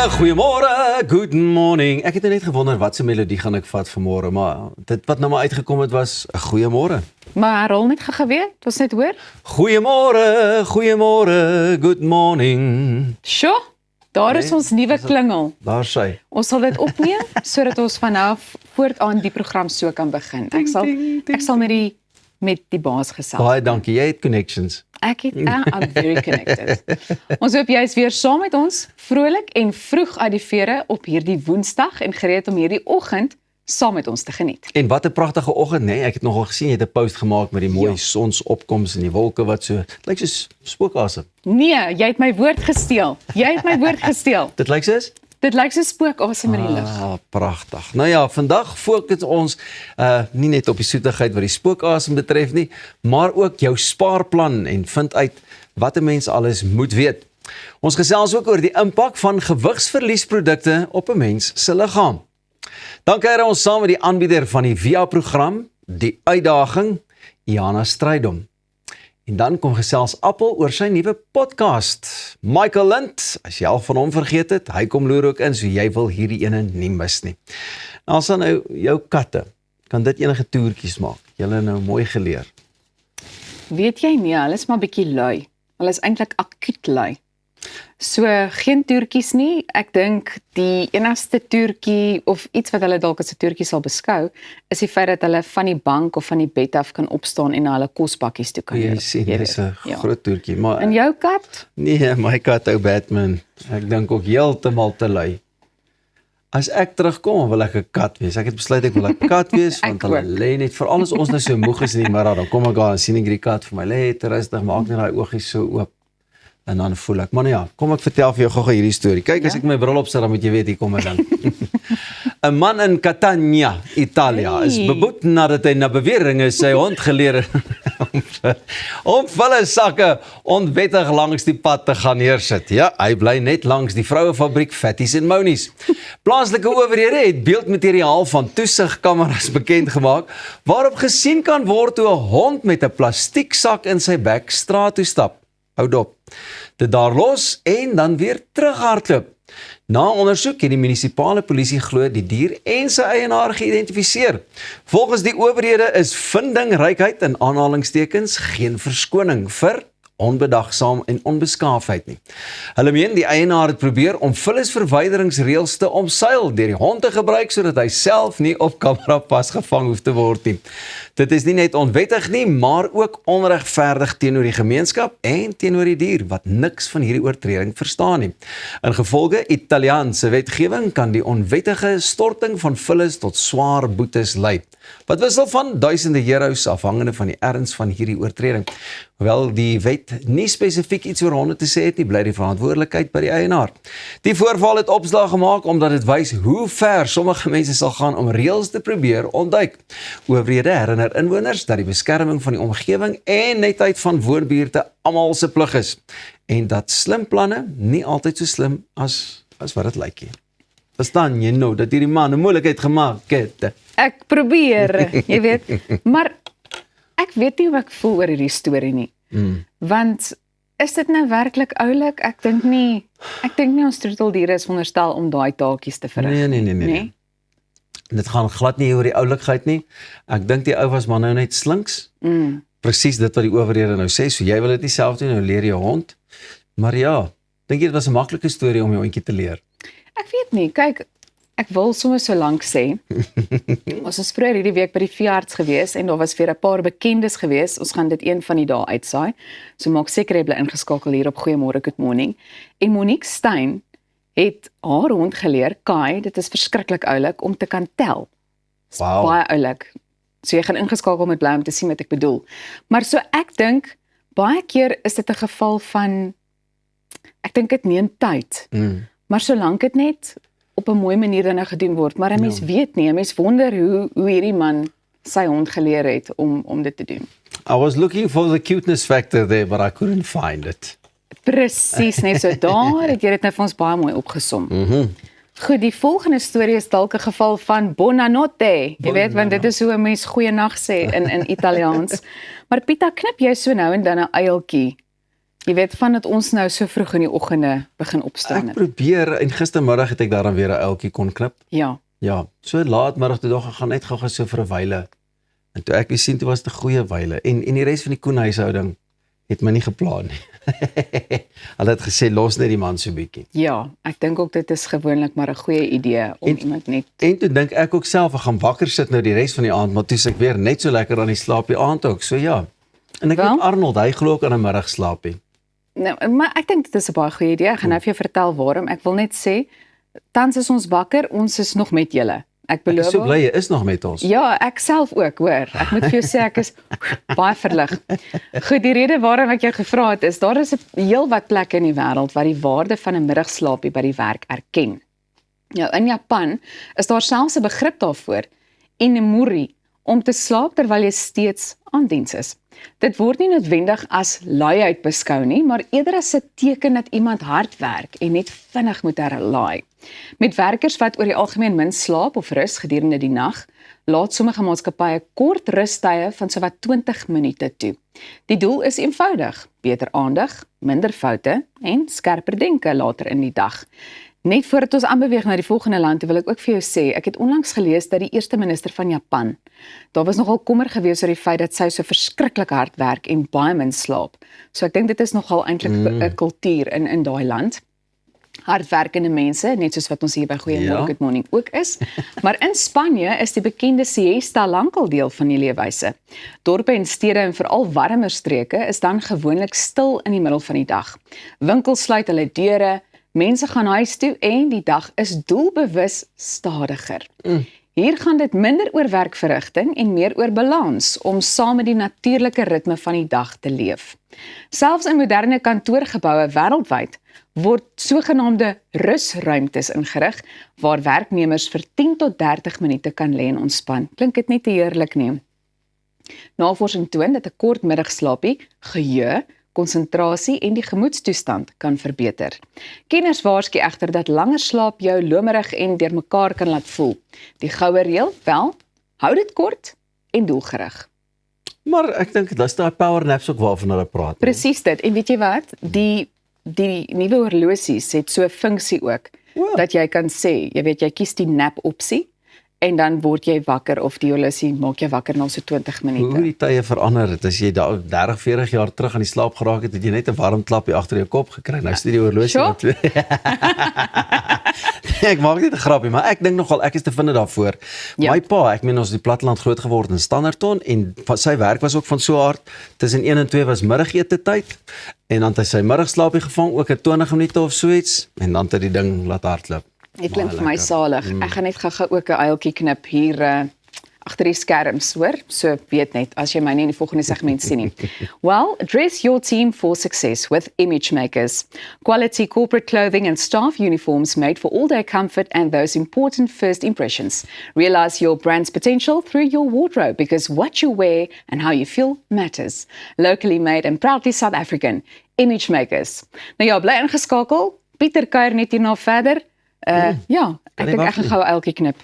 Goeiemôre, good morning. Ek het net gewonder wat se melodie gaan ek vat vanmôre, maar dit wat nou maar uitgekom het was 'n goeiemôre. Maar rol net gou weer, het ons net hoor. Goeiemôre, good morning. Sjoe, daar is ons nuwe klingel. Daar sy. Ons sal dit opneem sodat ons vanaf voortaan die program so kan begin. Ek sal met die baas gesels. Baie dankie, jy het connections. I'm very connected. Ons hoop jy is weer saam met ons, vrolik en vroeg uit die vere op hierdie Woensdag en gereed om hierdie oggend saam met ons te geniet. En wat 'n pragtige oggend, nee, ek het nogal gesien jy het 'n post gemaak met die mooi sonsopkoms en die wolke wat so, dit lyk soos spookasem. Nee, jy het my woord gesteel. Dit lyk soos? Dit lyk so spookasem in die lug. Pragtig. Nou ja, vandag fokus ons nie net op die soetigheid wat die spookasem betref nie, maar ook jou spaarplan en vind uit wat 'n mens alles moet weet. Ons gesels ook oor die impak van gewigsverliesprodukte op 'n mens se liggaam. Dan kuier ons saam met die aanbieder van die VIA-program, die uitdaging, Iana Strydom. En dan kom gesels Appel oor sy nuwe podcast. Michael Lind, as jy al van hom vergeet het, hy kom loer ook in, so jy wil hierdie ene nie mis nie. En as dan nou jou katte, kan dit enige toertjies maak. Julle nou mooi geleer. Weet jy nie, hulle is maar bietjie lui. Hulle is eintlik akuut lui. So, geen toertjies nie. Ek dink die enigste toertjie of iets wat hulle dalk as 'n toertjie sal beskou, is die feit dat hulle van die bank of van die bed af kan opstaan en na hulle kosbakkies toe kan Jy sien, dis 'n groot toertjie, maar en jou kat? Nee, my kat ou Batman. Ek dink ook heeltemal te lui. As ek terugkom, wil ek 'n kat wees. Ek het besluit ek wil 'n kat wees want hulle lê net vir alles ons nou so moeg is in die middag, dan kom ek daar en sien ek die kat vir my lê te rustig, maak net daai oogies so oop. En dan voel ek, maar nou ja, kom ek vertel vir jou gou hierdie storie. Kyk, as ek my bril opsit, dan moet jy weet, hier kom ek dan. 'n man in Catania, Italië, is beboet nadat hy na beweringe sy hond geleer het om vullesakke onwettig langs die pad te gaan neersit. Ja, hy bly net langs die vrouefabriek Fatties and Monies. Plaaslike owerhede het beeldmateriaal van toesigkameras bekend gemaak, waarop gesien kan word hoe 'n hond met 'n plastieksak in sy bek straat toe stap. Hou dop. Dit daar los en dan weer terughardloop. Na ondersoek het die munisipale polisie glo die dier en sy eienaar geïdentifiseer. Volgens die owerhede is vindingrykheid in aanhalingstekens geen verskoning vir onbedagsaam en onbeskaafdheid nie. Hulle meen die eienaar het probeer om vullisverwyderingsreëls te omseil deur die hond te gebruik sodat hy self nie op kamera vasgevang hoef te word nie. Dit is nie net onwettig nie, maar ook onregverdig teenoor die gemeenskap en teenoor die dier wat niks van hierdie oortreding verstaan nie. Ingevolge Italiaanse wetgewing kan die onwettige storting van vullis tot swaar boetes lei, wat wissel van duisende euros afhangende van die erns van hierdie oortreding. Hoewel die wet nie spesifiek iets oor honde te sê het nie, bly die verantwoordelikheid by die eienaar. Die voorval het opslag gemaak omdat dit wys hoe ver sommige mense sal gaan om reëls te probeer ontduik. Owerhede herinner inwoners dat die beskerming van die omgewing en netheid van woonbuurte almal se plig is en dat slim planne nie altyd so slim as wat dit lyk nie. Verstaan jy nou dat hierdie man 'n moeilikheid gemaak het? Ek probeer, jy weet, maar ek weet nie hoe ek voel oor hierdie storie nie. Want is dit nou werklik oulik? Ek dink nie ons troeteldiere is veronderstel om daai taakies te verrig. Nee. Dit gaan glad nie oor die oulikheid nie. Ek dink die ou was maar nou net slinks. Presies dit wat die owerhede nou sê, so jy wil dit nie self doen, nou leer jy hond. Maar ja, dink jy dit was 'n maklike storie om jou hondjie te leer? Ek weet nie, kyk, ek wil sommer so lank sê, ons is vroeër hierdie week by die veearts gewees en daar was weer 'n paar bekendes gewees, ons gaan dit een van die dae uitsaai, so maak seker jy bly ingeskakel hier op Goeiemôre Good Morning, en Monique Stein het haar hond geleer, Kai, dit is verskriklik oulik, om te kan tel. Wow. Baie oulik, so jy gaan ingeskakel met bly om te sien wat ek bedoel, maar so ek dink, baie keer is dit 'n geval van, ek dink dit neem tyd, maar solank dit net op 'n mooi manier dan nou gedoen word, maar 'n mens weet nie, 'n mens wonder hoe hierdie man sy hond geleer het om dit te doen. I was looking for the cuteness factor there, but I couldn't find it. Presies, net so daar het jy dit nou vir ons baie mooi opgesom. Goed, die volgende storie is dalk 'n geval van buonanotte. Jy weet, want dit is hoe 'n mens goeienaand sê in Italiaans. Maar Pieter, knip jy so nou en dan 'n uiltjie Jy weet van dat ons nou so vroeg in die oggende begin opstaan Ek het. probeer, en gistermiddag het ek daaraan weer 'n uiltjie kon knip. Ja. Ja, so laatmiddag toe dog ek gaan net gou so vir 'n wyle. En toe ek weer sien, toe was dit 'n goeie wyle. En die res van die koenhuishouding het my nie geplan nie. Hulle het gesê, los net die man so bietjie. Ja, ek dink ook dit is gewoonlik maar 'n goeie idee om iemand net En toe dink ek ook self, ek gaan wakker sit nou die res van die aand, maar toe is ek weer net so lekker aan die slaap die aand ook. So ja. En ek Wel? weet Arnold, hy glo ook aan 'n middagslaapie. Nou, maar ek dink dit is 'n baie goeie idee. Ek gaan nou vir jou vertel waarom. Ek wil net sê, tans is ons wakker, ons is nog met julle. Ek Ek beloof. is so bly jy is nog met ons. Ja, ek self ook, hoor. Ek moet vir jou sê ek is baie verlig. Goed, die rede waarom ek jou gevra het is, daar is 'n heel wat plekke in die wêreld wat die waarde van 'n middagslaapie by die werk erken. Nou, in Japan is daar selfs 'n begrip daarvoor, inemuri, om te slaap terwyl jy steeds aan diens is. Dit word nie noodwendig as luiheid beskou nie, maar eerder as 'n teken dat iemand hard werk en net vinnig moet herlaai. Met werkers wat oor die algemeen min slaap of rus gedurende die nag, laat sommige maatskappye kort rustye van sowat 20 minute toe. Die doel is eenvoudig: beter aandag, minder foute en skerper denke later in die dag. Net voordat ons aanbeweeg na die volgende land, wil ek ook vir jou sê, ek het onlangs gelees dat die eerste minister van Japan, daar was nogal kommer gewees oor die feit dat sy so verskriklik hard werk en baie min slaap. So ek dink dit is nogal eintlik 'n kultuur in daai land. Hardwerkende mense, net soos wat ons hier by Goeiemôre Good Morning ook is. Maar in Spanje is die bekende siesta lankal deel van die leefwyse. Dorpe en stede en veral warmer streke is dan gewoonlik stil in die middel van die dag. Winkels sluit hulle deure, mense gaan huis toe en die dag is doelbewus stadiger. Hier gaan dit minder oor werkverrigting en meer oor balans om saam met die natuurlike ritme van die dag te leef. Selfs in moderne kantoorgeboue wêreldwyd word sogenaamde rusruimtes ingerig waar werknemers vir 10 tot 30 minute kan lê en ontspan. Klink dit net te heerlik nie? Navorsing toon dat 'n kort middagslaapie geheue, konsentrasie en die gemoedstoestand kan verbeter. Kenners waarsku egter dat langer slaap jou lomerig en deurmekaar kan laat voel. Die goue reël, wel, hou dit kort en doelgerig. Maar ek dink dis daai power naps ook waarvan hulle praat. Presies dit. En weet jy wat? Die nuwe horlosies het so 'n funksie ook, dat jy kan sê, jy weet, jy kies die nap opsie en dan word jy wakker of die horlosie maak jou wakker na so 20 minute. Hoe die tye verander het, as jy daar 30, 40 jaar terug aan die slaap geraak het, het jy net 'n warm klapie agter jou kop gekry. Nou steek die horlosie Sure. wat. Ek maak net 'n grapie, maar ek dink nogal ek is te vind daarvoor. Ja. My pa, ek meen ons het die platteland groot geword in Standerton en sy werk was ook van so 'n aard. Tussen 1 en 2 was middagete tyd en dan het hy sy middagslaapie gevang, ook 'n 20 minute of so iets en dan het hy die ding laat hardloop. Dit klink vir my salig. Ek gaan net gou-gou ook 'n uiltjie knip hier agter die skerms, hoor. So weet net as jy my nie in die volgende segment sien nie. Well, dress your team for success with Image Makers. Quality corporate clothing and staff uniforms made for all-day comfort and those important first impressions. Realize your brand's potential through your wardrobe because what you wear and how you feel matters. Locally made and proudly South African. Image Makers. Nou ja, bly ingeskakel. Pieter kuier net hierna verder. Ja, ek dink ek gaan gou 'n uiltjie knip.